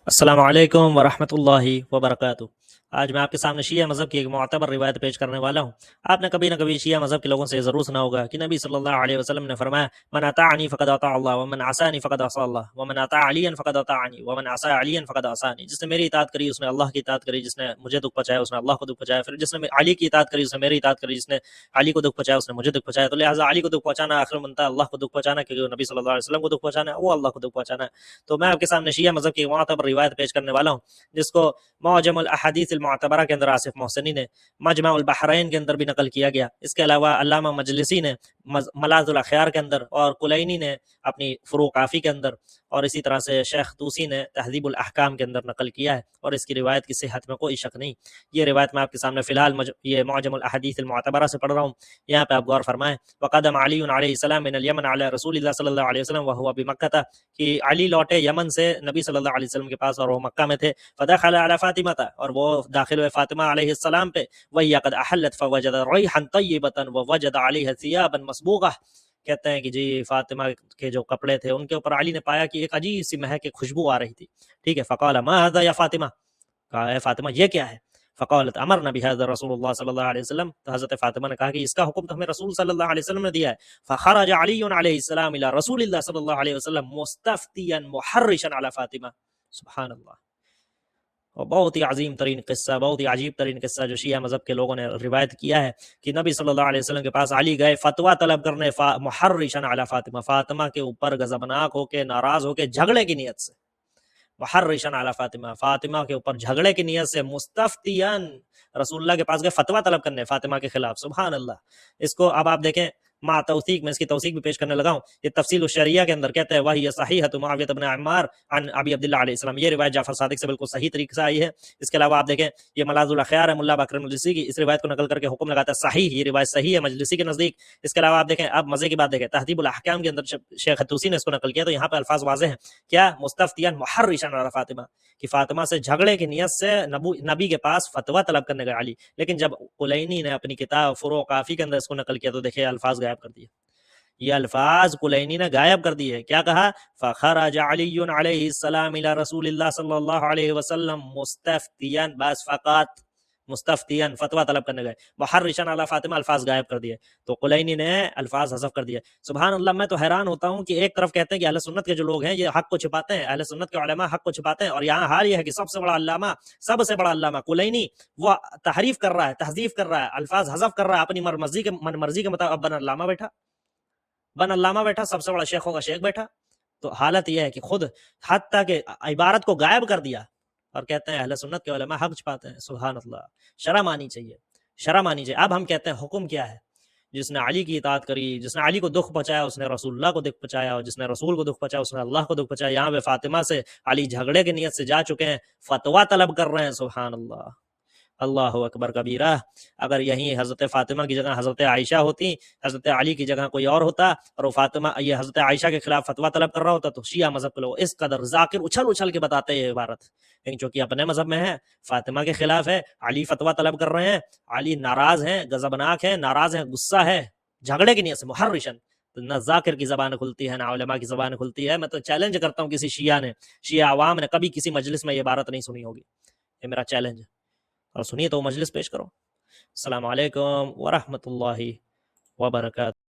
السلام علیکم ورحمۃ اللہ وبرکاتہ۔ آج میں آپ کے سامنے شیعہ مذہب کی ایک معتبر روایت پیش کرنے والا ہوں۔ آپ نے کبھی نہ کبھی شیعہ مذہب کے لوگوں سے ضرور سنا ہوگا کہ نبی صلی اللہ علیہ وسلم نے فرمایا، من اطاعنی فقد اطاع اللہ ومن عصانی فقد عصى اللہ ومن اطاع علیا فقد اطاعنی ومن عصى علیا فقد عصانی۔ جس نے میری اطاعت کری اس نے اللہ کی اطاعت کری، جس نے مجھے دکھ پہنچایا اس نے اللہ کو دکھ پہنچایا، پھر جس نے علی کی اطاعت کری اس نے میری اطاعت کری، جس نے علی کو دکھ پہنچایا اس نے مجھے دکھ پہنچایا۔ تو لہٰذا علی کو دکھ پہنچانا آخر منتہا اللہ کو دکھ پہنچانا، کیونکہ نبی صلی اللہ علیہ وسلم کو دکھ پہنچانا ہے وہ اللہ کو دکھ پہنچانا ہے۔ تو میں آپ کے سامنے شیعہ مذہب کی معتبر روایت پیش کرنے والا ہوں، جس کو معجم الاحادیث المعتبرہ کے اندر آصف محسنی نے، مجمع البحرین کے اندر بھی نقل کیا گیا۔ اس کے علاوہ علامہ مجلسی نے ملاذ الاخیار کے اندر، اور کلینی نے اپنی فروع کافی کے اندر، اور اسی طرح سے شیخ طوسی نے تہذیب الاحکام کے اندر نقل کیا ہے، اور اس کی روایت کی صحت میں کوئی شک نہیں۔ یہ روایت میں آپ کے سامنے فی الحال یہ معجم الاحادیث المعتبرہ سے پڑھ رہا ہوں، یہاں پہ آپ غور فرمائیں۔ وقدم علی علیہ السلام من الیمن علی رسول اللہ صلی اللہ علیہ وسلم وهو بمکہ، کہ علی لوٹے یمن سے نبی صلی اللہ علیہ وسلم کے پاس اور وہ مکہ میں تھے۔ فدخل علی فاطمہ، اور وہ داخل ہوئے فاطمہ علیہ السلام پہ، وہی قد احلت فوجد ریحا طیبۃ ووجد علیہ ثیابا مصبوغہ۔ کہتے ہیں کہ جی فاطمہ کے جو کپڑے تھے ان کے اوپر علی نے پایا کہ ایک عجیب سی مہک خوشبو آ رہی تھی، ٹھیک ہے۔ فقال ما هذا یا فاطمہ، کہا اے فاطمہ یہ کیا ہے؟ فقالت امرنا بهذا رسول اللہ صلی اللہ علیہ وسلم، تو حضرت فاطمہ نے کہا کہ اس کا حکم تو ہمیں رسول صلی اللہ علیہ وسلم نے دیا ہے۔ فخرج علی علیہ السلام الى رسول اللہ صلی اللہ علیہ وسلم مستفتیا محرشا علی فاطمہ۔ سبحان اللہ۔ اور بہت ہی عظیم ترین قصہ، بہت ہی عجیب ترین قصہ جو شیعہ مذہب کے لوگوں نے روایت کیا ہے کہ نبی صلی اللہ علیہ وسلم کے پاس علی گئے فتویٰ طلب کرنے، محرشا علی فاطمہ، فاطمہ کے اوپر غضبناک ہو کے، ناراض ہو کے، جھگڑے کی نیت سے، محرشا علی فاطمہ، فاطمہ کے اوپر جھگڑے کی نیت سے، مستفتیان، رسول اللہ کے پاس گئے فتویٰ طلب کرنے فاطمہ کے خلاف۔ سبحان اللہ۔ اس کو اب آپ دیکھیں مع توثیق، میں اس کی توثیق بھی پیش کرنے لگا ہوں۔ یہ تفصیل الشریعہ کے اندر کہتے ہیں وہی صحیحۃ معاویہ بن عمار عن ابی عبداللہ علیہ السلام، یہ روایت جعفر صادق سے بالکل صحیح طریقے سے آئی ہے۔ اس کے علاوہ آپ دیکھیں یہ ملاذ الاخیار ہے ملا بکر مجلسی کی، اس روایت کو نقل کر کے حکم لگاتا ہے صحیح، یہ روایت صحیح ہے مجلسی کے نزدیک۔ اس کے علاوہ آپ دیکھیں، اب مزے کی بات دیکھیں، تہذیب الاحکام کے اندر شیخ طوسی نے اس کو نقل کیا تو یہاں پہ الفاظ واضح ہیں، کیا؟ مستفتیان محرشا علی فاطمہ، کہ فاطمہ سے جھگڑے کی نیت سے نبی کے پاس فتویٰ طلب کرنے گئے علی۔ لیکن جب کلینی نے اپنی کتاب فروع کافی کے اندر اس کو نقل کیا تو دیکھیں الفاظ غائب کر دیے، یہ الفاظ کلینی نے غائب کر دیے۔ کیا کہا؟ فخرج علی علیہ السلام الى رسول اللہ صلی اللہ علیہ وسلم مستفتیان، بس فقط مستفتیان، فتویٰ طلب کرنے گئے، محرشا علی فاطمہ، الفاظ غائب کر دیے، تو کلینی نے الفاظ حذف کر دیے۔ سبحان اللہ۔ میں تو حیران ہوتا ہوں کہ ایک طرف کہتے ہیں کہ اہل سنت کے جو لوگ ہیں یہ حق کو چھپاتے ہیں، اہل سنت کے علماء حق کو چھپاتے ہیں، اور یہاں حال یہ ہے کہ سب سے بڑا علامہ کلینی وہ تحریف کر رہا ہے، تحذیف کر رہا ہے، الفاظ حذف کر رہا ہے، اپنی من مرضی کے مطابق بن علامہ بیٹھا، سب سے بڑا شیخوں کا شیخ بیٹھا۔ تو حالت یہ ہے کہ خود حتیٰ کہ عبارت کو غائب کر دیا، اور کہتے ہیں اہل سنت کے علماء حق چھپاتے ہیں۔ سبحان اللہ۔ شرم آنی چاہیے، شرم آنی چاہیے۔ اب ہم کہتے ہیں حکم کیا ہے؟ جس نے علی کی اطاعت کری، جس نے علی کو دکھ پہنچایا اس نے رسول اللہ کو دکھ پہنچایا، اور جس نے رسول کو دکھ پہنچایا اس نے اللہ کو دکھ پہنچایا۔ یہاں پہ فاطمہ سے علی جھگڑے کی نیت سے جا چکے ہیں، فتویٰ طلب کر رہے ہیں۔ سبحان اللہ، اللہ اکبر کبیرہ۔ اگر یہیں حضرت فاطمہ کی جگہ حضرت عائشہ ہوتی، حضرت علی کی جگہ کوئی اور ہوتا، اور وہ فاطمہ یہ حضرت عائشہ کے خلاف فتویٰ طلب کر رہا ہوتا، تو شیعہ مذہب کے لوگ اس قدر ذاکر اچھل کے بتاتے ہیں یہ عبارت، لیکن چونکہ اپنے مذہب میں ہے، فاطمہ کے خلاف ہے، علی فتویٰ طلب کر رہے ہیں، علی ناراض ہیں، غضبناک ہیں، ناراض ہیں، غصہ ہے، جھگڑے کی نیت سے محرشن، تو نہ ذاکر کی زبان کھلتی ہے نہ علماء کی زبان کھلتی ہے۔ میں تو چیلنج کرتا ہوں کسی شیعہ عوام نے کبھی کسی مجلس میں یہ عبارت نہیں سنی ہوگی، یہ میرا چیلنج ہے، اور سنیے تو مجلس پیش کرو۔ السلام علیکم ورحمۃ اللہ وبرکاتہ۔